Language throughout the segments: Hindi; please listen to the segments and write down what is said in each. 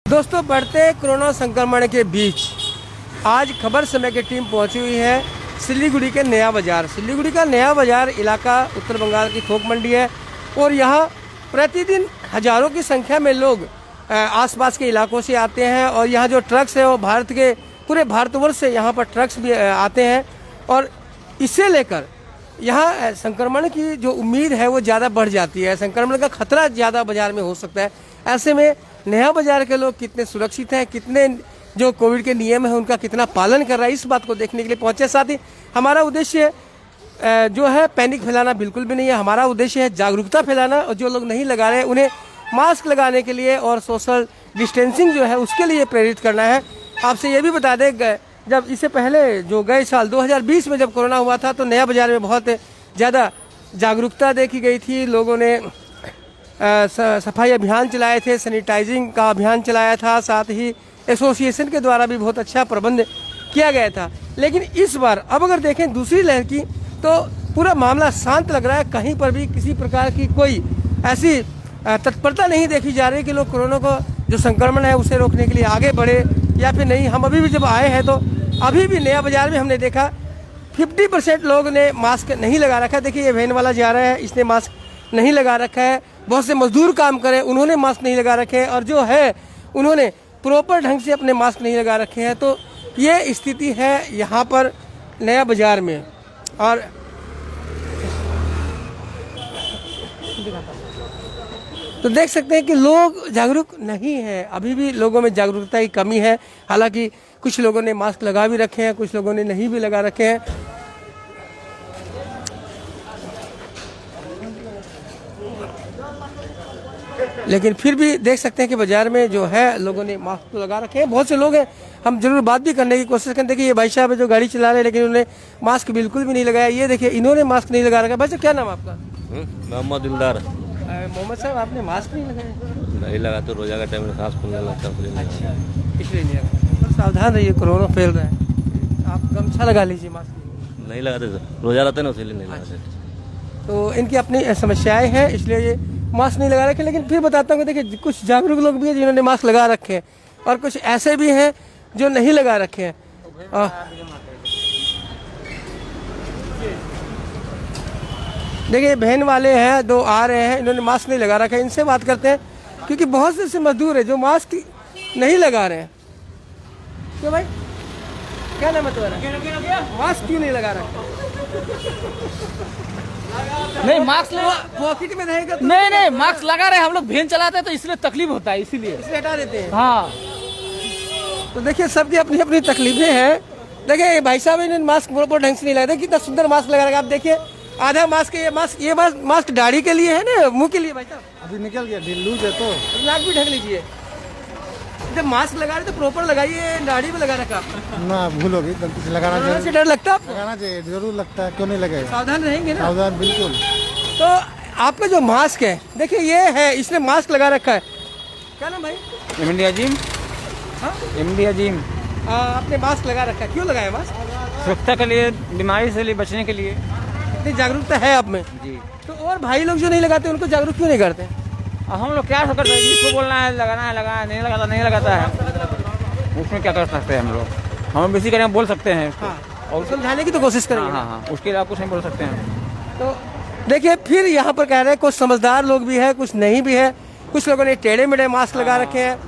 दोस्तों, बढ़ते कोरोना संक्रमण के बीच आज खबर समय की टीम पहुंची हुई है सिलीगुड़ी के नया बाज़ार। सिलीगुड़ी का नया बाज़ार इलाका उत्तर बंगाल की थोक मंडी है और यहाँ प्रतिदिन हज़ारों की संख्या में लोग आसपास के इलाकों से आते हैं और यहाँ जो ट्रक्स है वो भारत के पूरे भारतवर्ष से यहाँ पर ट्रक्स भी आते हैं और इसे लेकर यहाँ संक्रमण की जो उम्मीद है वो ज़्यादा बढ़ जाती है। संक्रमण का खतरा ज़्यादा बाज़ार में हो सकता है। ऐसे में नया बाज़ार के लोग कितने सुरक्षित हैं, कितने जो कोविड के नियम है उनका कितना पालन कर रहा है, इस बात को देखने के लिए पहुंचे। साथ ही हमारा उद्देश्य जो है पैनिक फैलाना बिल्कुल भी नहीं है। हमारा उद्देश्य है जागरूकता फैलाना और जो लोग नहीं लगा रहे हैं उन्हें मास्क लगाने के लिए और सोशल डिस्टेंसिंग जो है उसके लिए प्रेरित करना है। आपसे ये भी बता दें, जब इससे पहले जो गए साल 2020 में जब कोरोना हुआ था तो नया बाज़ार में बहुत ज़्यादा जागरूकता देखी गई थी। लोगों ने सफाई अभियान चलाए थे, सैनिटाइजिंग का अभियान चलाया था, साथ ही एसोसिएशन के द्वारा भी बहुत अच्छा प्रबंध किया गया था। लेकिन इस बार अब अगर देखें दूसरी लहर की तो पूरा मामला शांत लग रहा है। कहीं पर भी किसी प्रकार की कोई ऐसी तत्परता नहीं देखी जा रही कि लोग कोरोना को जो संक्रमण है उसे रोकने के लिए आगे बढ़े या फिर नहीं। हम अभी भी जब आए हैं तो अभी भी नया बाज़ार में हमने देखा 50% लोग ने मास्क नहीं लगा रखा है। देखिए ये वैन वाला जा रहा है, इसने मास्क नहीं लगा रखा है। बहुत से मजदूर काम करें उन्होंने मास्क नहीं लगा रखे हैं और जो है उन्होंने प्रॉपर ढंग से अपने मास्क नहीं लगा रखे हैं। तो ये स्थिति है यहाँ पर नया बाज़ार में। और तो देख सकते हैं कि लोग जागरूक नहीं हैं, अभी भी लोगों में जागरूकता की कमी है। हालांकि कुछ लोगों ने मास्क लगा भी रखे हैं, कुछ लोगों ने नहीं भी लगा रखे हैं। लेकिन फिर भी देख सकते हैं कि बाज़ार में जो है लोगों ने मास्क तो लगा रखे हैं। बहुत से लोग हैं, हम जरूर बात भी करने की कोशिश करते हैं कि ये भाई साहब है जो गाड़ी चला रहे हैं लेकिन उन्होंने मास्क बिल्कुल भी नहीं लगाया। ये देखिए इन्होंने मास्क नहीं लगा रखा। भाई साहब क्या नाम आपका? मोहम्मद दिलदार। मोहम्मद साहब आपने मास्क नहीं लगाया? नहीं लगा तो रोजा का टाइम में सांस फूलने लगता है। अच्छा, इसलिए नहीं लगा। पर सावधान रहिए, कोरोना फैल रहा है। आप गमछा लगा लीजिए, मास्क नहीं लगाते रोजा रहता है ना, इसलिए नहीं लगाते। तो इनकी अपनी समस्याएं हैं इसलिए ये मास्क नहीं लगा रखे। लेकिन फिर बताता हूँ, देखिए कुछ जागरूक लोग भी हैं जिन्होंने मास्क लगा रखे हैं और कुछ ऐसे भी हैं जो नहीं लगा रखे हैं। देखिए बहन वाले हैं, दो आ रहे हैं, इन्होंने मास्क नहीं लगा रखा है। इनसे बात करते हैं क्योंकि बहुत से ऐसे मजदूर हैं जो मास्क नहीं लगा रहे हैं। क्यों भाई, क्या नाम है तुम्हारा? मास्क क्यों नहीं लगा रहा? नहीं मास्क पॉकेट में रहेगा तो नहीं मास्क लगा रहे, हम लोग वैन चलाते हैं तो इसलिए तकलीफ होता है, इसीलिए हटा देते हैं। हाँ, तो देखिए सबकी अपनी अपनी तकलीफें हैं। देखिए भाई साहब इन्होंने मास्क प्रॉपर ढंग से नहीं लगाया, कितना सुंदर मास्क लगा रखा। आप देखिए आधा मास्क, ये मास्क दाढ़ी के लिए है ना, मुंह के लिए? भाई साहब अभी निकल गया, लूज है तो नाक भी ढक लीजिए। जब मास्क लगा रहे तो प्रॉपर लगाइए, दाढ़ी में लगा रखा ना, भूल होगी, गलती से लगाना चाहिए। से डर लगता है? लगाना चाहिए, जरूर लगता है, क्यों नहीं लगेगा। सावधान रहेंगे ना? सावधान बिल्कुल। तो आपका जो मास्क है, देखिए ये है, इसने मास्क लगा रखा है। क्या नाम भाई? एमडी अजीम। हाँ? एमडी अजीम। आपने मास्क लगा रखा है, क्यों लगाया मास्क? सुरक्षा के लिए, बीमारी से बचने के लिए। इतनी जागरूकता है आप में जी। तो और भाई लोग जो नहीं लगाते उनको जागरूक क्यों नहीं करते? अब हम लोग क्या करते हैं, जिसको बोलना है लगाना है, नहीं लगाता है, उसमें क्या कर सकते हैं हम लोग? हम बेसी करें बोल सकते हैं हाँ, और समझाने की तो कोशिश करेंगे। हाँ, उसके लिए आप कुछ नहीं बोल सकते हैं। तो देखिए फिर यहाँ पर कह रहे हैं कुछ समझदार लोग भी है, कुछ नहीं भी है। कुछ लोगों ने टेढ़े मेढ़े मास्क लगा रखे हैं।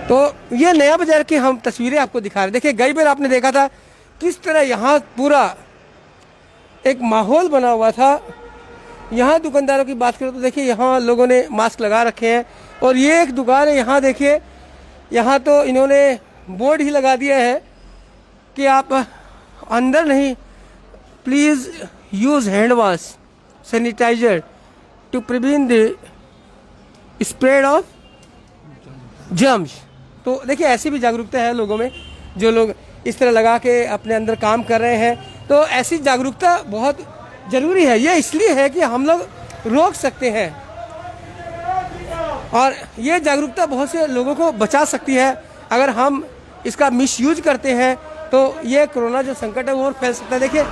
तो ये नया बाज़ार की हम तस्वीरें आपको दिखा रहे हैं। देखिए गई बार आपने देखा था किस तरह यहाँ पूरा एक माहौल बना हुआ था। यहाँ दुकानदारों की बात करें तो देखिए यहाँ लोगों ने मास्क लगा रखे हैं और ये एक दुकान है, यहाँ देखिए, यहाँ तो इन्होंने बोर्ड ही लगा दिया है कि आप अंदर नहीं, please use hand wash sanitiser to prevent the spread of germs. तो देखिए ऐसी भी जागरूकता है लोगों में, जो लोग इस तरह लगा के अपने अंदर काम कर रहे हैं। तो ऐसी जागरूकता बहुत ज़रूरी है। ये इसलिए है कि हम लोग रोक सकते हैं और ये जागरूकता बहुत से लोगों को बचा सकती है। अगर हम इसका मिसयूज करते हैं तो ये कोरोना जो संकट है वो और फैल सकता है। देखिए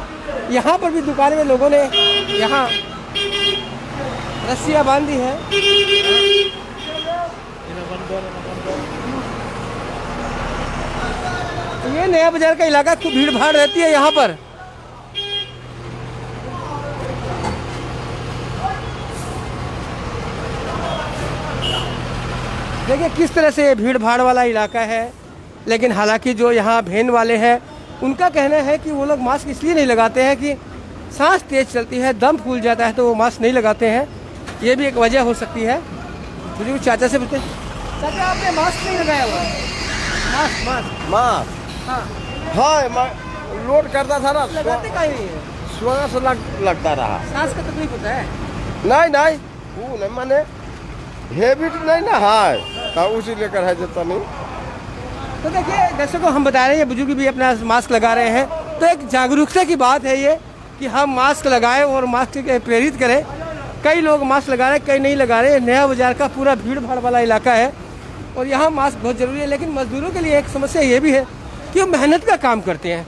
यहाँ पर भी दुकान में लोगों ने यहाँ रस्सियाँ बांधी हैं। ये नया बाजार का इलाका, खूब भीड़ भाड़ रहती है यहाँ पर। देखिए किस तरह से ये भीड़ भाड़ वाला इलाका है, लेकिन हालांकि जो यहाँ वैन वाले हैं उनका कहना है कि वो लोग मास्क इसलिए नहीं लगाते हैं कि सांस तेज चलती है, दम फूल जाता है, तो वो मास्क नहीं लगाते हैं। ये भी एक वजह हो सकती है। मुझे कुछ चाचा से पूछते, चाचा आपने मास्क नहीं लगाया हुआ? मास्क मास्क मास्क हाँ हाँ मैं लोड करता था ना, लगाते का ही नहीं है। सुबह से लगता रहा। सांस का तकलीफ होता है। नहीं नहीं वो नहीं माने हैबिट नहीं ना है, तो उसी लेकर है जता नहीं। तो देखिए दर्शकों, हम बता रहे हैं बुजुर्ग भी अपना मास्क लगा रहे हैं, तो एक जागरूकता की बात है ये कि हम मास्क लगाएं और मास्क के प्रेरित करें। कई लोग मास्क लगा रहे हैं, कई नहीं लगा रहे। नया बाजार का पूरा भीड़ भाड़ वाला इलाका है और यहाँ मास्क बहुत ज़रूरी है। लेकिन मजदूरों के लिए एक समस्या ये भी है कि वो मेहनत का काम करते हैं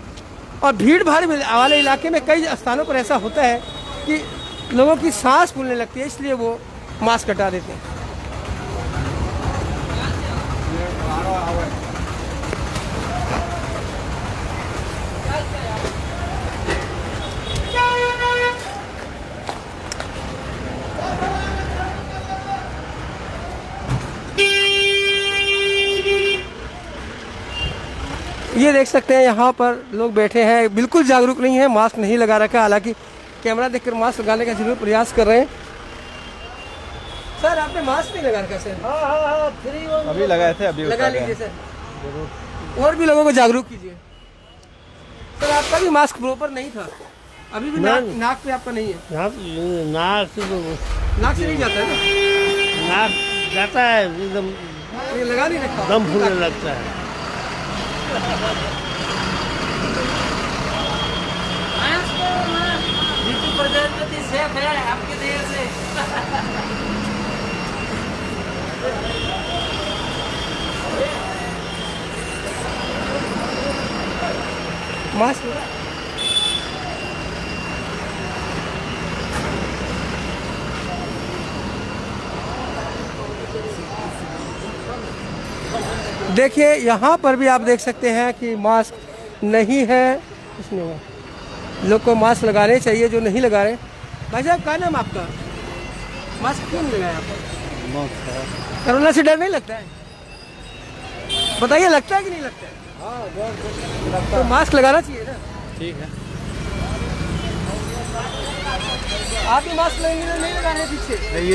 और भीड़ भाड़ वाले इलाके में कई स्थानों पर ऐसा होता है कि लोगों की सांस फूलने लगती है, इसलिए वो मास्क हटा देते हैं। ये देख सकते हैं यहाँ पर लोग बैठे हैं, बिल्कुल जागरूक नहीं है, मास्क नहीं लगा रखा। हालांकि कैमरा देखकर मास्क लगाने का जरूर प्रयास कर रहे हैं। सर आपने मास्क नहीं लगा रखा सर? हाँ अभी लगाए थे, अभी लगा लीजिए सर, और भी लोगों को जागरूक कीजिए। सर आपका भी मास्क प्रॉपर नहीं था, अभी भी नाक पे आपका नहीं है। नाक नाक से नहीं जाता है ना? नाक जाता है एकदम, ये लगा नहीं रखा, दम फूलने लगता है। प्रधानमंत्री सेफ है आपके देर से। मास्क देखिए यहाँ पर भी आप देख सकते हैं कि मास्क नहीं है। इसमें लोग को मास्क लगाने चाहिए जो नहीं लगा रहे। भाई साहब क्या नाम आपका? मास्क क्यों नहीं लगाया आप? कोरोना से डर नहीं लगता है? बताइए लगता है कि नहीं लगता है? तो मास्क लगाना चाहिए ना। ठीक है। आप भी मास्क लगेंगे नहीं लगा रहे पीछे? नहीं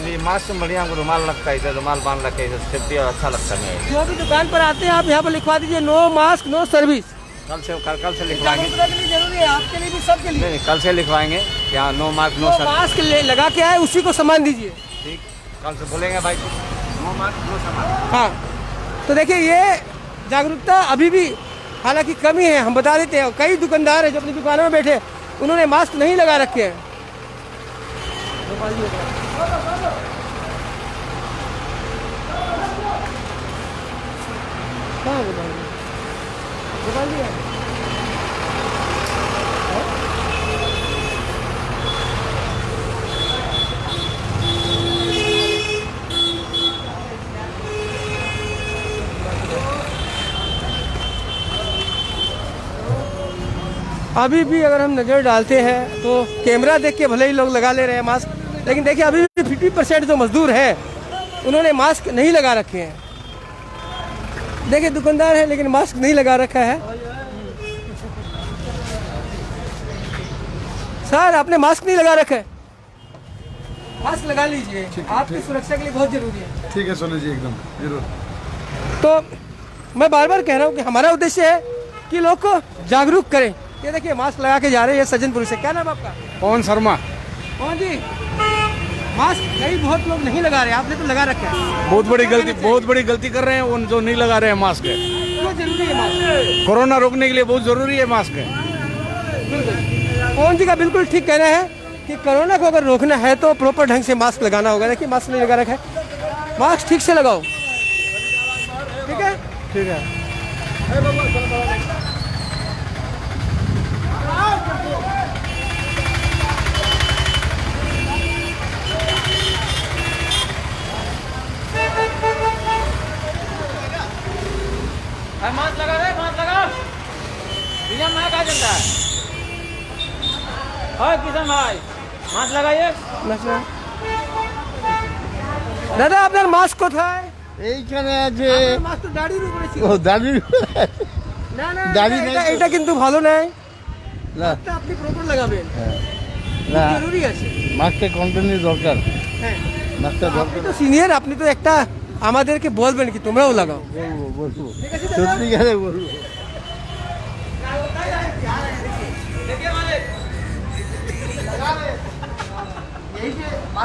ये मास्क से बढ़िया हमको रुमाल लगता है, इधर रुमाल बांध रखे हैं, सेफ्टी अच्छा लगता है। जो भी दुकान पर आते हैं आप यहाँ पर लिखवा दीजिए नो मास्क नो सर्विस। कल से लिखवाएंगे। जागरूकता के लिए जरूरी है, आपके लिए भी, सबके लिए। नहीं कल से लिखवाएंगे क्या no mask no service. Mask लगा के आए उसी को सामान दीजिए। ठीक, कल से बोलेंगे भाई नो मास्क नो सामान। हाँ तो देखिए ये जागरूकता अभी भी हालांकि कमी है, हम बता देते हैं। कई दुकानदार हैं जो अपनी दुकानों में बैठे, उन्होंने मास्क नहीं लगा रखे हैं। कहाँ बताइए? अभी भी अगर हम नज़र डालते हैं तो कैमरा देख के भले ही लोग लगा ले रहे हैं मास्क, लेकिन देखिए अभी भी 50% जो मजदूर हैं उन्होंने मास्क नहीं लगा रखे हैं। देखिए दुकानदार है लेकिन मास्क नहीं लगा रखा है। सर आपने मास्क नहीं लगा रखा है, मास्क लगा लीजिए, आपकी सुरक्षा के लिए बहुत जरूरी है। ठीक है सोनू जी, एकदम जरूर। तो मैं बार बार कह रहा हूँ कि हमारा उद्देश्य है कि लोग को जागरूक करें। ये देखिए मास्क लगा के जा रहे हैं सज्जनपुर से। क्या नाम आपका? कौन शर्मा? कौन जी? मास्क कई बहुत लोग नहीं लगा रहे, आपने तो लगा रखा है। बहुत बड़ी गलती कर रहे हैं उन जो नहीं लगा रहे हैं मास्क है। क्यों जरूरी है मास्क? कोरोना रोकने के लिए बहुत जरूरी है मास्क है। कौन जी का बिल्कुल ठीक कहना है कि कोरोना को अगर रोकना है तो प्रॉपर ढंग से मास्क लगाना होगा। देखिए मास्क नहीं लगा रखा है, मास्क ठीक से लगाओ। ठीक है, ठीक है। मास्क लगा रे, मास्क लगा। भैया मैं कहाँ चलता है? ओए किशन भाई, मास्क लगाइए। দাদা আপনার মাস্ক কোথায়? এইখানে আছে আপনার মাস্ক তো দাড়ির উপরে ছিল। ও দাড়ি না না দাড়ি নেই এটা তো। এটা কিন্তু ভালো নয়। না এটা আপনি প্রপার লাগাবেন, না জরুরি আছে। মাস্কের কন্টিনিউ দরকার হ্যাঁ মাস্কটা আপনি দরকার তো সিনিয়র, আপনি তো একটা আমাদেরকে বলবেন কি তোমরাও লাগাও। বলবো বলবো সত্যিকারে বলবো।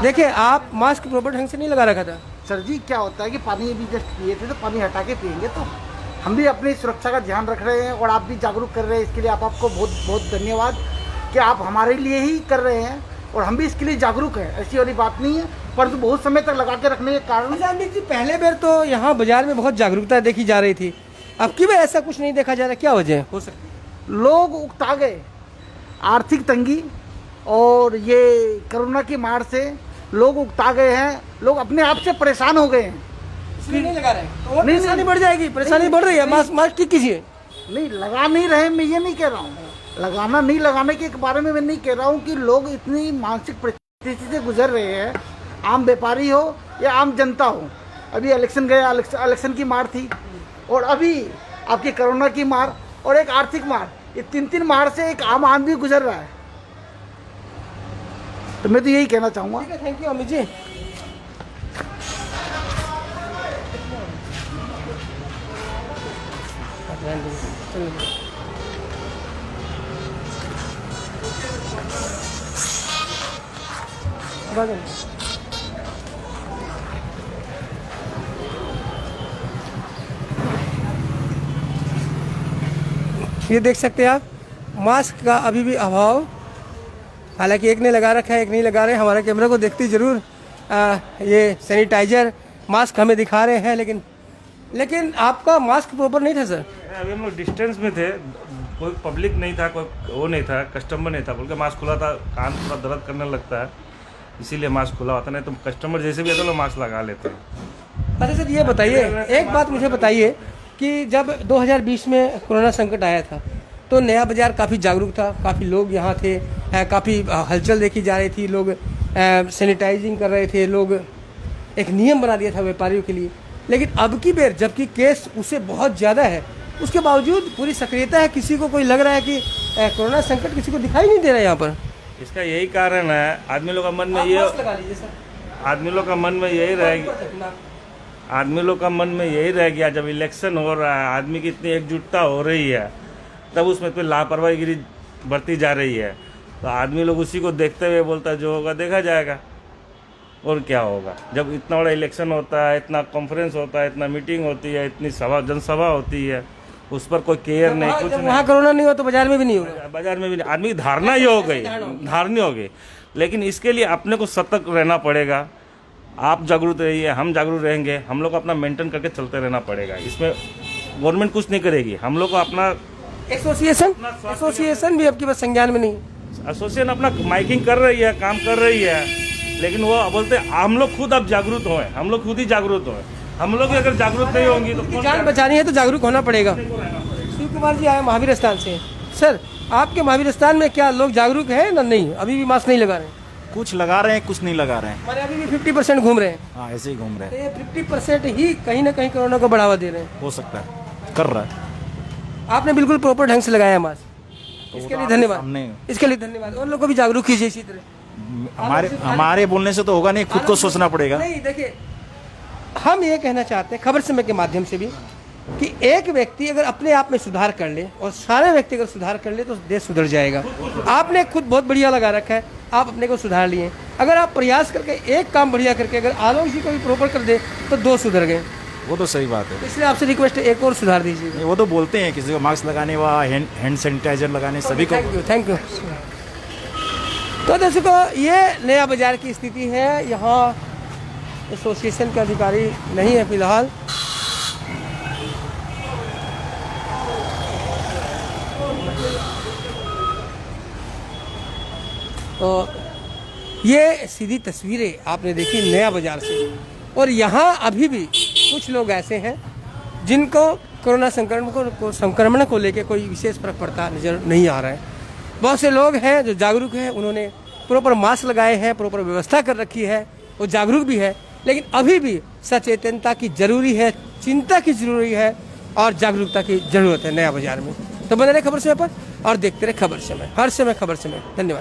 देखिए आप मास्क प्रॉपर ढंग से नहीं लगा रखा था। सर जी क्या होता है कि पानी अभी जस्ट पिए थे तो पानी हटा के पियेंगे, तो हम भी अपनी सुरक्षा का ध्यान रख रहे हैं और आप भी जागरूक कर रहे हैं। इसके लिए आपको बहुत बहुत धन्यवाद कि आप हमारे लिए ही कर रहे हैं और हम भी इसके लिए जागरूक हैं। ऐसी वाली बात नहीं है, परंतु बहुत समय तक लगा के रखने के कारण अच्छा अमित जी, पहले बार तो यहाँ बाजार में बहुत जागरूकता देखी जा रही थी, अब की बार ऐसा कुछ नहीं देखा जा रहा, क्या वजह हो सकती है? लोग उकता गए। आर्थिक तंगी और ये कोरोना की मार से लोग उकता गए हैं, लोग अपने आप से परेशान हो गए हैं। इसलिए नहीं लगा रहे हैं। और नहीं, परेशानी नहीं। बढ़ जाएगी, परेशानी बढ़ रही है। मास्क मास्क ठीक कीजिए। नहीं लगा नहीं रहे, मैं ये नहीं कह रहा हूँ। लगाना नहीं लगाने के बारे में मैं नहीं कह रहा हूँ कि लोग इतनी मानसिक परिस्थिति से गुजर रहे हैं, आम व्यापारी हो या आम जनता हो। अभी इलेक्शन गया, इलेक्शन की मार थी और अभी आपकी कोरोना की मार और एक आर्थिक मार, ये तीन मार से एक आम आदमी गुजर रहा है। तो मैं तो यही कहना चाहूँगा। ठीक है, थैंक यू अमित जी। ये देख सकते हैं आप, मास्क का अभी भी अभाव, हालांकि एक ने लगा रखा है एक नहीं लगा रहे। हमारे कैमरा को देखती जरूर ये सैनिटाइजर मास्क हमें दिखा रहे हैं, लेकिन आपका मास्क प्रॉपर नहीं था सर। अभी हम लोग डिस्टेंस में थे, कोई पब्लिक नहीं था, कोई वो नहीं था, कस्टमर नहीं था, बोल के मास्क खुला था। कान पूरा दर्द करने लगता है, इसीलिए मास्क खुला होता, नहीं तो कस्टमर जैसे भी आता है लोग मास्क लगा लेते हैं। अच्छा सर ये बताइए, एक बात मुझे बताइए कि जब 2020 में कोरोना संकट आया था तो नया बाज़ार काफ़ी जागरूक था, काफ़ी लोग यहाँ थे, काफ़ी हलचल देखी जा रही थी, लोग सैनिटाइजिंग कर रहे थे, लोग एक नियम बना दिया था व्यापारियों के लिए। लेकिन अब की बेर जबकि केस उससे बहुत ज़्यादा है, उसके बावजूद पूरी सक्रियता है, किसी को कोई लग रहा है कि कोरोना संकट किसी को दिखाई नहीं दे रहा है यहाँ पर। इसका यही कारण है, आदमी लोग का मन में ये लगा लीजिए सर। आदमी लोग का मन में यही रहेगी, आदमी लोग का मन में यही रह गया, जब इलेक्शन हो रहा है, आदमी की इतनी एकजुटता हो रही है, तब उसमें तो लापरवाहीगिरी बढ़ती जा रही है। तो आदमी लोग उसी को देखते हुए बोलता है जो होगा देखा जाएगा, और क्या होगा। जब इतना बड़ा इलेक्शन होता है, इतना कॉन्फ्रेंस होता है, इतना मीटिंग होती है, इतनी सभा जनसभा होती है, उस पर कोई केयर नहीं, कुछ नहीं। वहाँ कोरोना नहीं हो तो बाजार में भी नहीं होगा। बाजार में भी नहीं, आदमी की धारणा ही हो गई, धारणी हो गई। लेकिन इसके लिए अपने को सतर्क रहना पड़ेगा। आप जागरूक रहिए, हम जागरूक रहेंगे, हम लोग को अपना मेंटेन करके चलते रहना पड़ेगा। इसमें गवर्नमेंट कुछ नहीं करेगी, हम लोग को अपना एसोसिएशन भी आपके पास संज्ञान में नहीं। एसोसिएशन अपना माइकिंग कर रही है, काम कर रही है, लेकिन वो बोलते हम लोग खुद अब जागरूक हों, हम लोग खुद ही जागरूक हों। हम लोग भी अगर जागरूक नहीं होंगी तो कौन जान बचानी है तो जागरूक होना पड़ेगा। शिव कुमार जी आए महावीर स्थान से। सर आपके महावीर स्थान में क्या लोग जागरूक हैं ना? नहीं, अभी भी मास्क नहीं लगा रहे हैं। कुछ लगा रहे हैं, कुछ नहीं लगा रहे हैं। मैंने अभी भी 50% घूम रहे हैं। हाँ ऐसे ही घूम रहे तो हैं। ये 50% ही कहीं ना कहीं कोरोना को बढ़ावा दे रहे हैं। हो सकता है, कर रहा है। आपने बिल्कुल प्रॉपर ढंग से लगाया मास्क, इसके लिए धन्यवाद। हमने इसके लिए धन्यवाद। और लोग को भी जागरूक कीजिए इसी तरह। हमारे बोलने से तो होगा नहीं, खुद को सोचना पड़ेगा। नहीं देखिए, हम ये कहना चाहते हैं खबर समय के माध्यम से भी कि एक व्यक्ति अगर अपने आप में सुधार कर ले और सारे व्यक्ति अगर सुधार कर ले तो देश सुधर जाएगा। आपने खुद बहुत बढ़िया लगा रखा है, आप अपने को सुधार लिए। अगर आप प्रयास करके एक काम बढ़िया करके अगर आलोक जी को भी प्रॉपर कर दे तो दो सुधर गए। वो तो सही बात है। इसलिए आपसे रिक्वेस्ट है एक और सुधार दीजिए। वो तो बोलते हैं किसी को मास्क लगाने व हैंड सैनिटाइजर लगाने सभी को। Thank you. तो दर्शकों ये नया बाजार की स्थिति है। यहाँ एसोसिएशन के अधिकारी नहीं है फिलहाल। तो ये सीधी तस्वीरें आपने देखी नया बाजार से, और यहाँ अभी भी कुछ लोग ऐसे हैं जिनको कोरोना संक्रमण को लेकर कोई विशेष फर्क पड़ता नजर नहीं आ रहा है। बहुत से लोग हैं जो जागरूक हैं, उन्होंने प्रॉपर मास्क लगाए हैं, प्रॉपर व्यवस्था कर रखी है, वो जागरूक भी है, लेकिन अभी भी सचेतनता की जरूरी है, चिंता की जरूरी है और जागरूकता की जरूरत है नया बाजार में। तो बने रहे खबर समय पर और देखते रहे खबर समय, हर समय खबर समय। धन्यवाद।